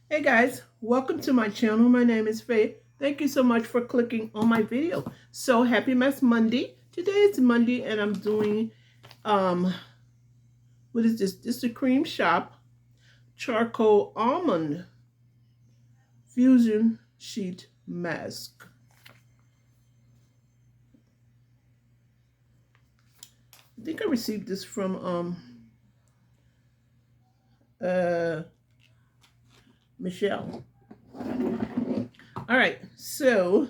Hey guys, welcome to my channel. My name is Faye. Thank you so much for clicking on my video. So happy Mess Monday. Today is Monday and I'm doing, what is this? This is a Cream Shop Charcoal Almond Fusion Sheet Mask. I think I received this from, Michelle. All right, so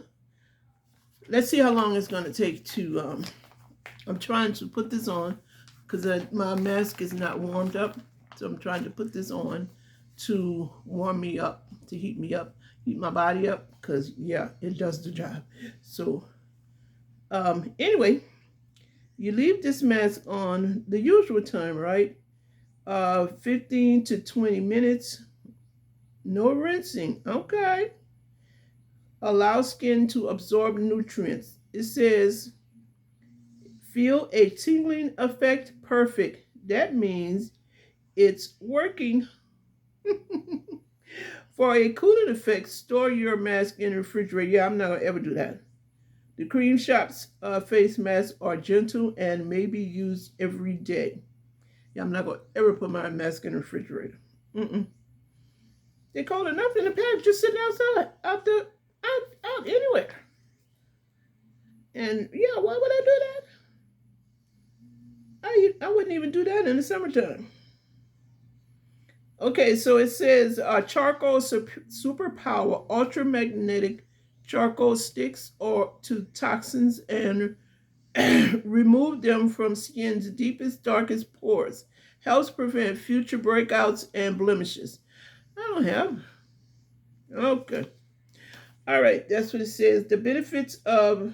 let's see how long it's going to take to, I'm trying to put this on because my mask is not warmed up. So I'm trying to put this on to warm me up, to heat me up, heat my body up because, yeah, it does the job. So anyway, you leave this mask on the usual time, right? 15 to 20 minutes. No rinsing. Okay. Allow skin to absorb nutrients. It says, feel a tingling effect. Perfect. That means it's working. For a cooling effect, store your mask in the refrigerator. Yeah, I'm not going to ever do that. The Cream Shop's face masks are gentle and may be used every day. Yeah, I'm not going to ever put my mask in the refrigerator. They're cold enough in the pack, just sitting outside, out anywhere. And yeah, why would I do that? I wouldn't even do that in the summertime. Okay, so it says charcoal superpower, ultramagnetic charcoal sticks or to toxins and remove them from skin's deepest, darkest pores. Helps prevent future breakouts and blemishes. I don't have. Okay. All right, that's what it says. The benefits of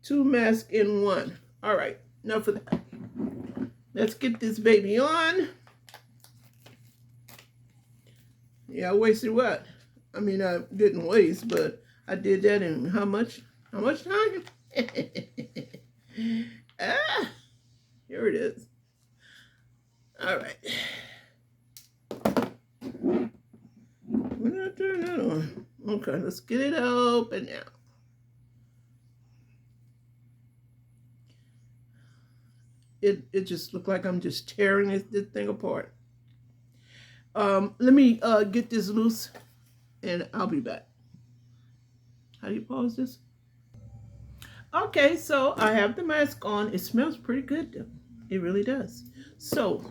2 masks in 1. All right, enough of that. Let's get this baby on. Yeah, I wasted what? I mean, I didn't waste, but I did that in how much? How much time? Here it is. All right. When did I turn that on? Okay, let's get it open now. It just looked like I'm just tearing this thing apart. Let me get this loose and I'll be back. How do you pause this? Okay, so I have the mask on. It smells pretty good though. It really does. So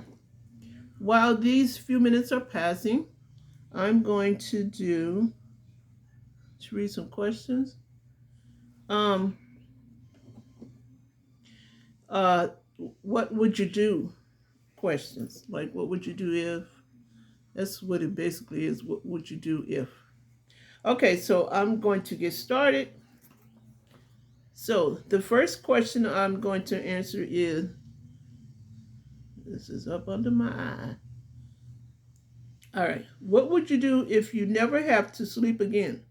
while these few minutes are passing, I'm going to read some questions. What would you do? Questions like what would you do if? That's what it basically is. What would you do if? Okay, so I'm going to get started. So the first question I'm going to answer is, this is up under my eye. All right, what would you do if you never have to sleep again?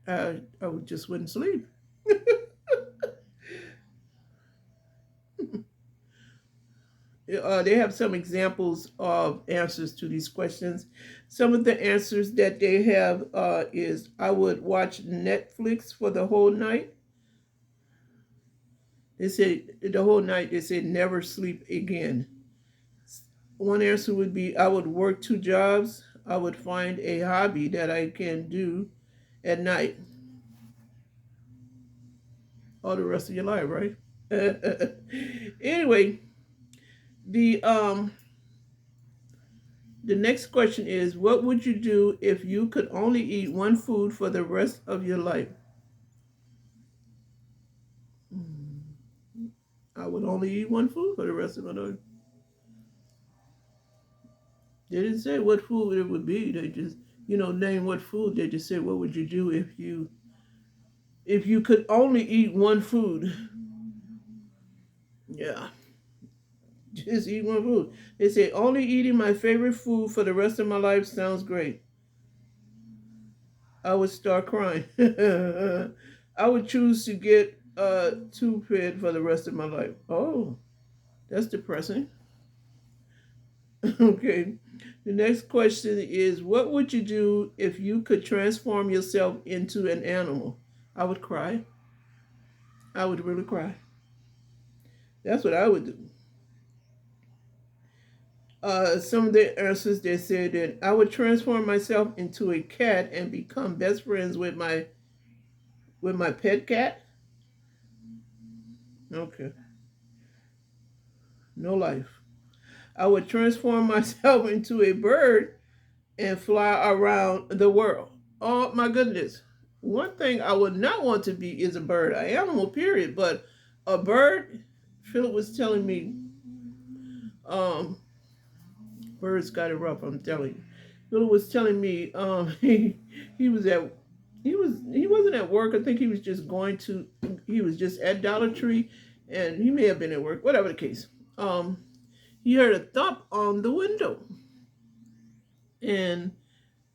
I just wouldn't sleep. They have some examples of answers to these questions. Some of the answers that they have is I would watch Netflix for the whole night. They say the whole night, they say never sleep again. One answer would be I would work 2 jobs. I would find a hobby that I can do at night. All the rest of your life, right? Anyway, the next question is, what would you do if you could only eat one food for the rest of your life? I would only eat one food for the rest of my life. They didn't say what food it would be. They just, name what food. They just said, what would you do if you could only eat one food? Yeah. Just eat one food. They say, only eating my favorite food for the rest of my life sounds great. I would start crying. I would choose to get tooth-fed for the rest of my life. Oh, that's depressing. Okay. The next question is, what would you do if you could transform yourself into an animal? I would cry. I would really cry. That's what I would do. Some of the answers, they said that I would transform myself into a cat and become best friends with my pet cat. Okay, no life. I would transform myself into a bird and fly around the world. Oh my goodness. One thing I would not want to be is a bird, an animal, period. But a bird, Philip was telling me, um, birds got it rough, I'm telling you. Philip was telling me he was at he wasn't at work. I think he was just at Dollar Tree, and he may have been at work, whatever the case. He heard a thump on the window. And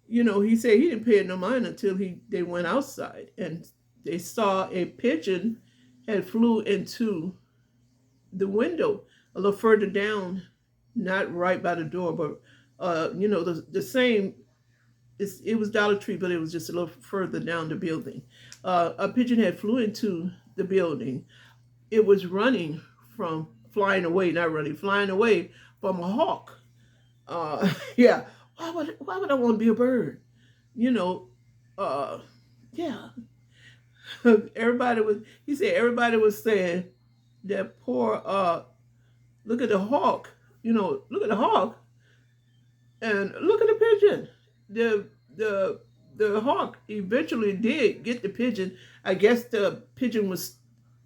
he said he didn't pay it no mind until they went outside and they saw a pigeon had flew into the window a little further down, not right by the door, but the same. It was Dollar Tree, but it was just a little further down the building. A pigeon had flew into the building. It was running from flying away, not running, flying away from a hawk. Yeah. Why would I want to be a bird? You know, yeah. He said everybody was saying that poor, look at the hawk, look at the hawk and look at the pigeon. The hawk eventually did get the pigeon. I guess the pigeon was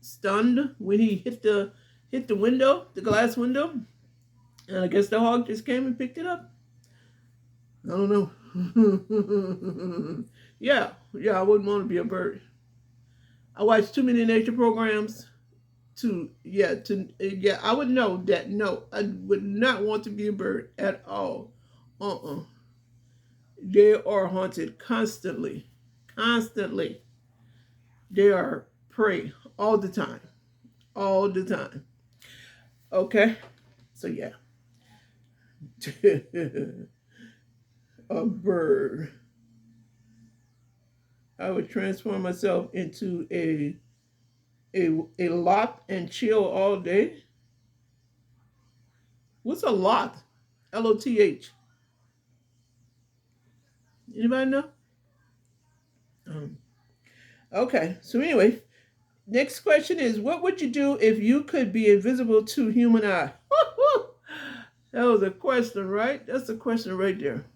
stunned when he hit the window, the glass window. And I guess the hawk just came and picked it up. I don't know. Yeah, I wouldn't want to be a bird. I watch too many nature programs I would know that no, I would not want to be a bird at all. They are haunted constantly. Constantly. They are prey all the time. All the time. Okay? So yeah. A bird. I would transform myself into a lot and chill all day. What's a lot? Loth. Anybody know? Okay. So anyway, next question is, what would you do if you could be invisible to human eye? That was a question, right? That's a question right there.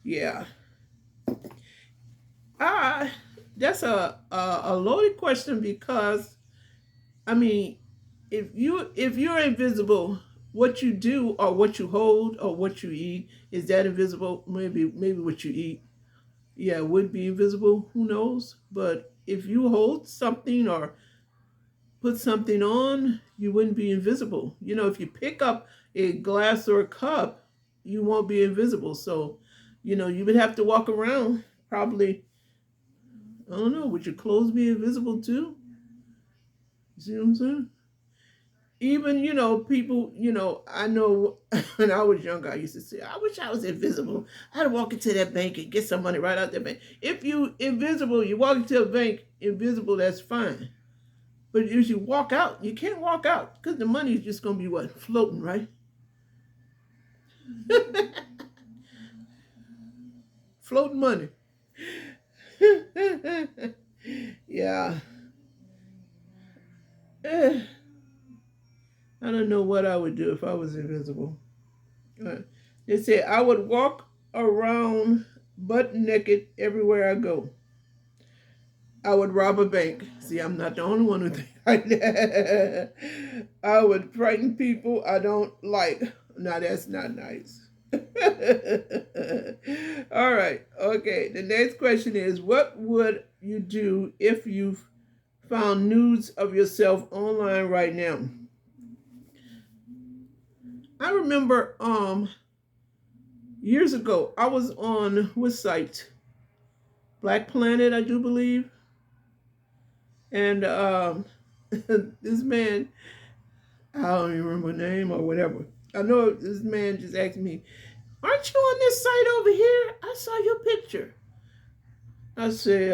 Yeah. That's a loaded question because, I mean, if you're invisible, what you do or what you hold or what you eat, is that invisible? Maybe what you eat, yeah, would be invisible. Who knows? But if you hold something or put something on, you wouldn't be invisible. If you pick up a glass or a cup, you won't be invisible. So, you would have to walk around probably. I don't know. Would your clothes be invisible too? You see what I'm saying? Even, people, I know when I was younger, I used to say, I wish I was invisible. I'd walk into that bank and get some money right out that bank. If you invisible, you walk into a bank invisible, that's fine. But if you walk out, you can't walk out because the money is just going to be what? Floating, right? Floating money. Yeah. I don't know what I would do if I was invisible. They say I would walk around butt naked everywhere I go. I would rob a bank. See, I'm not the only one who thinks like that. I would frighten people I don't like. Now that's not nice. All right. Okay. The next question is, what would you do if you found nudes of yourself online right now? I remember years ago I was on what site? Black Planet, I do believe. And this man, I don't even remember the name or whatever. I know this man just asked me, aren't you on this site over here? I saw your picture. I say,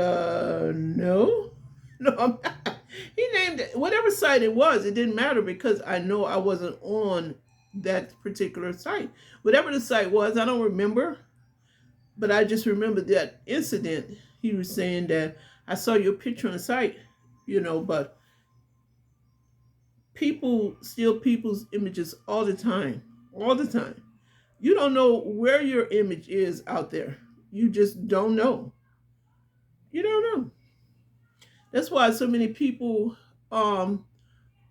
no. No, I'm not. He named it, whatever site it was, it didn't matter because I know I wasn't on that particular site. Whatever the site was, I don't remember, but I just remember that incident. He was saying that I saw your picture on the site, but people steal people's images all the time. All the time. You don't know where your image is out there. You just don't know. You don't know. That's why so many people are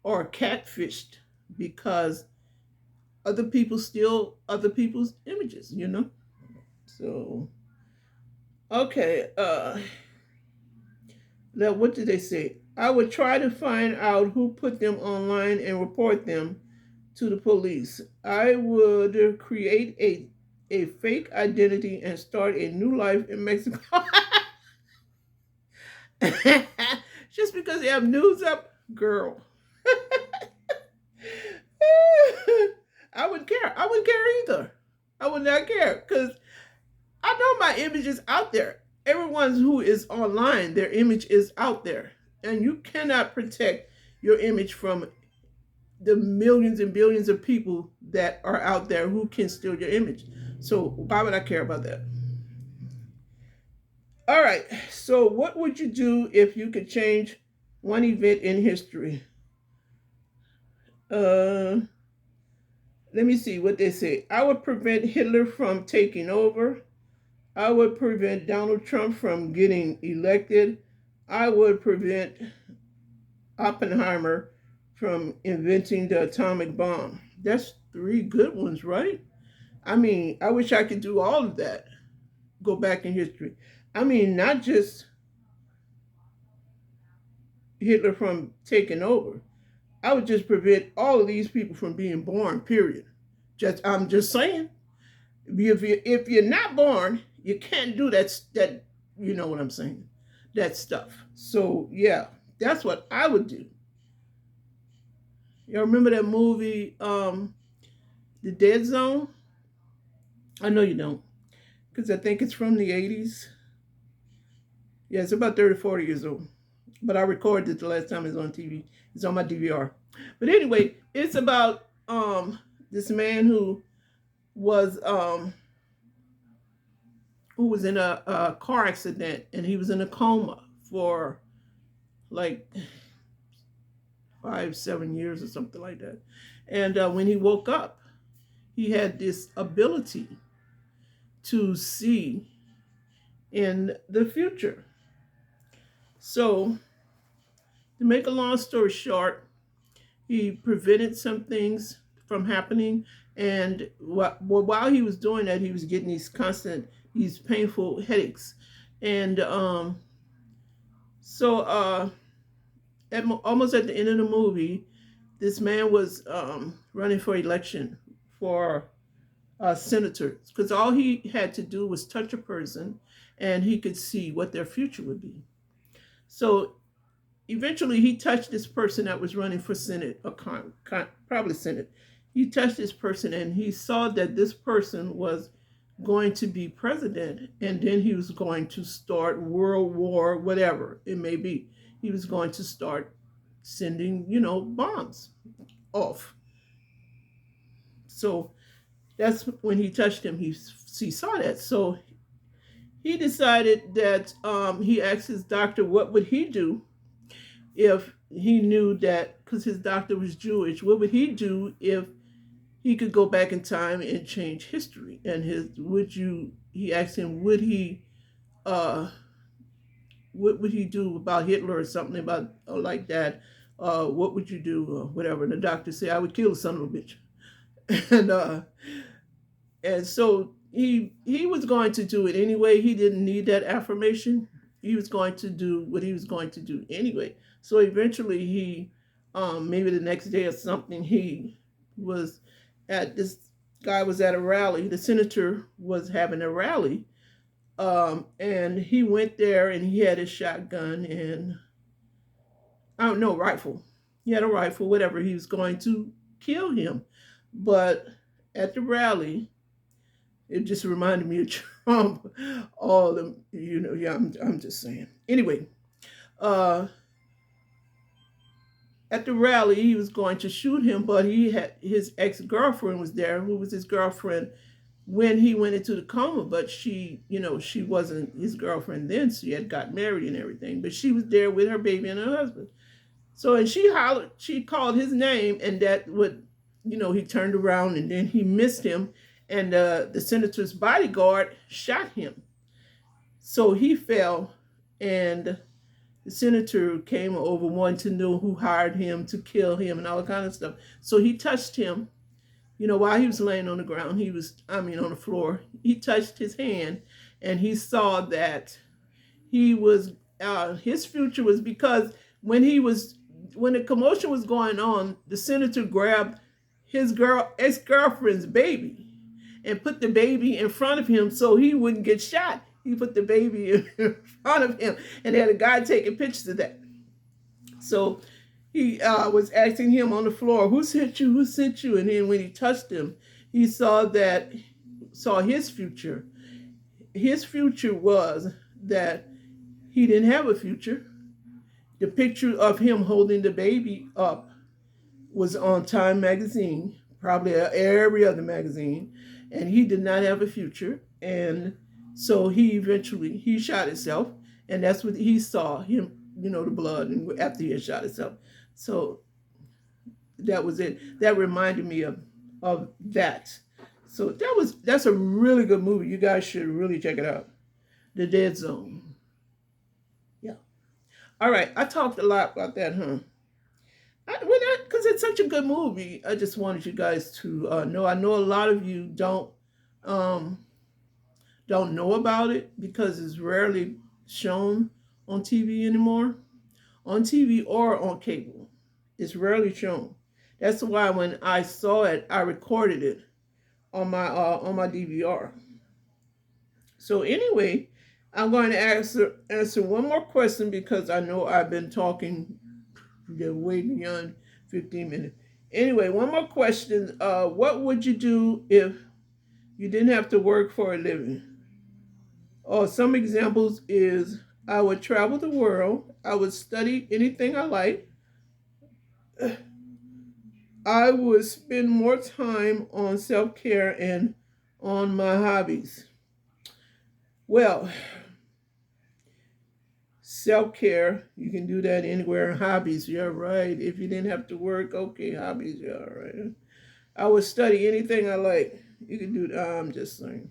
catfished because other people steal other people's images. So okay, now what did they say? I would try to find out who put them online and report them to the police. I would create a fake identity and start a new life in Mexico. Just because they have news up, girl. I wouldn't care. I wouldn't care either. I would not care because I know my image is out there. Everyone who is online, their image is out there. And you cannot protect your image from the millions and billions of people that are out there who can steal your image. So why would I care about that? All right. So what would you do if you could change one event in history? Let me see what they say. I would prevent Hitler from taking over. I would prevent Donald Trump from getting elected. I would prevent Oppenheimer from inventing the atomic bomb. That's 3 good ones, right? I mean, I wish I could do all of that. Go back in history. I mean, not just Hitler from taking over. I would just prevent all of these people from being born, period. I'm just saying. If you're not born, you can't do that, you know what I'm saying, that stuff. So, yeah, that's what I would do. You remember that movie, The Dead Zone? I know you don't, because I think it's from the 80s. Yeah, it's about 30, 40 years old. But I recorded it the last time it was on TV. It's on my DVR. But anyway, it's about this man who was in a car accident, and he was in a coma for like 5, 7 years or something like that. And when he woke up, he had this ability to see in the future. So, to make a long story short, he prevented some things from happening. And while he was doing that, he was getting these painful headaches. And almost at the end of the movie, this man was running for election for senator, because all he had to do was touch a person and he could see what their future would be. So eventually he touched this person that was running for Senate, or probably Senate. He touched this person and he saw that this person was going to be president, and then he was going to start World War, whatever it may be. He was going to start sending, bombs off. So that's when he touched him. He saw that. So he decided that he asked his doctor what would he do if he knew that, because his doctor was Jewish, what would he do if he could go back in time and change history? And he asked him, what would he do about Hitler or something about like that? What would you do or whatever? And the doctor said, I would kill the son of a bitch. And so he was going to do it anyway. He didn't need that affirmation. He was going to do what he was going to do anyway. So eventually he, maybe the next day or something, this guy was at a rally. The senator was having a rally. And he went there and he had his shotgun and, I don't know, rifle. He had a rifle, whatever. He was going to kill him. But at the rally, it just reminded me of Trump. All the, you know, yeah, I'm just saying. Anyway, uh, at the rally, he was going to shoot him, but he had his ex-girlfriend was there, who was his girlfriend when he went into the coma. But she, you know, she wasn't his girlfriend then. She had got married and everything, but she was there with her baby and her husband. So, and she hollered, she called his name, and that would, you know, he turned around and then he missed him, and the senator's bodyguard shot him. So he fell, and the senator came over wanting to know who hired him to kill him and all that kind of stuff. So he touched him, you know, while he was laying on the ground, he was, I mean, on the floor. He touched his hand, and he saw that he was, his future was, because when the commotion was going on, the senator grabbed his ex-girlfriend's baby and put the baby in front of him so he wouldn't get shot. He put the baby in front of him, and they had a guy taking pictures of that. So he was asking him on the floor, "Who sent you? Who sent you?" And then when he touched him, he saw his future. His future was that he didn't have a future. The picture of him holding the baby up was on Time magazine, probably every other magazine, and he did not have a future. And so he shot himself, and that's what he saw, him, you know, the blood, and after he had shot himself. So that was it. That reminded me of that. So that's a really good movie. You guys should really check it out. The Dead Zone. Yeah. All right. I talked a lot about that, huh? Because it's such a good movie. I just wanted you guys to know. I know a lot of you don't know about it because it's rarely shown on TV anymore. On TV or on cable. It's rarely shown. That's why when I saw it, I recorded it on my DVR. So anyway, I'm going to answer one more question because I know I've been talking way beyond 15 minutes. Anyway, one more question. What would you do if you didn't have to work for a living? Some examples is I would travel the world. I would study anything I like. I would spend more time on self-care and on my hobbies. Well, self-care, you can do that anywhere. Hobbies, you're right. If you didn't have to work, okay, hobbies, you're all right. I would study anything I like. You can do that. I'm just saying.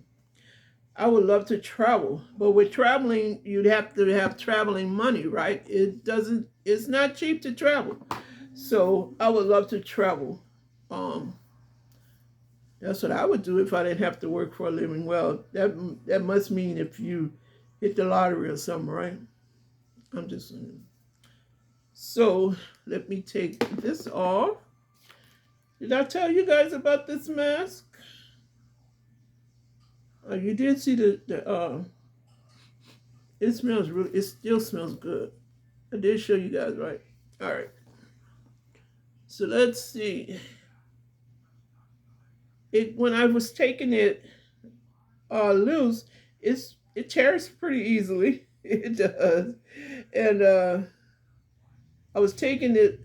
I would love to travel, but with traveling, you'd have to have traveling money, right? It's not cheap to travel. So I would love to travel. That's what I would do if I didn't have to work for a living. Well, that must mean if you hit the lottery or something, right? I'm just saying. So let me take this off. Did I tell you guys about this mask? You did see it smells really, it still smells good. I did show you guys, right? All right. So let's see. When I was taking it loose, it tears pretty easily. It does. And I was taking it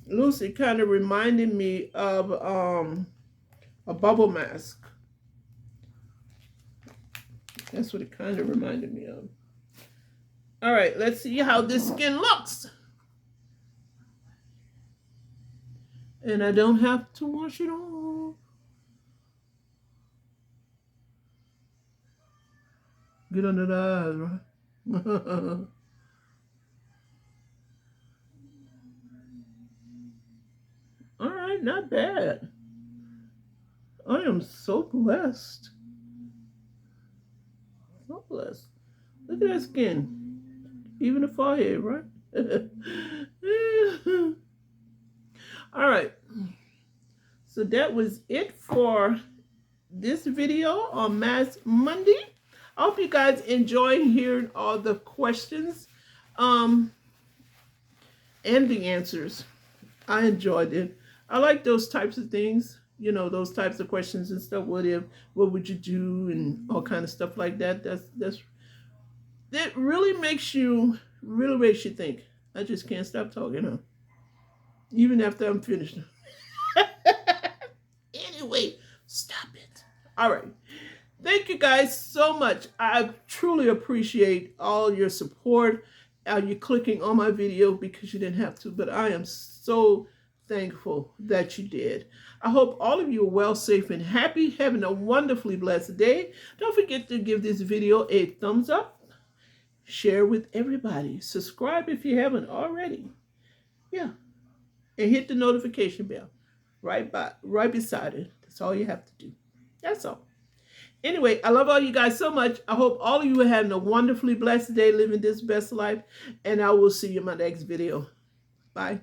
loose. It kind of reminded me of a bubble mask. That's what it kind of reminded me of. All right, let's see how this skin looks. And I don't have to wash it off. Get under the eyes, right? All right, not bad. I am so blessed. So blessed. Look at that skin. Even the forehead, right? All right. So that was it for this video on Mask Monday. I hope you guys enjoyed hearing all the questions and the answers. I enjoyed it. I like those types of things. you know, those types of questions and stuff. What if, what would you do, and all kind of stuff like that. That really makes you think. I just can't stop talking, huh? Even after I'm finished. Anyway, stop it. All right. Thank you guys so much. I truly appreciate all your support. You clicking on my video because you didn't have to, but I am so thankful that you did. I hope all of you are well, safe, and happy, having a wonderfully blessed day. Don't forget to give this video a thumbs up, share with everybody, subscribe if you haven't already. Yeah, and hit the notification bell right beside it. That's all you have to do. That's all. Anyway, I love all you guys so much. I hope all of you are having a wonderfully blessed day, living this best life, and I will see you in my next video. Bye.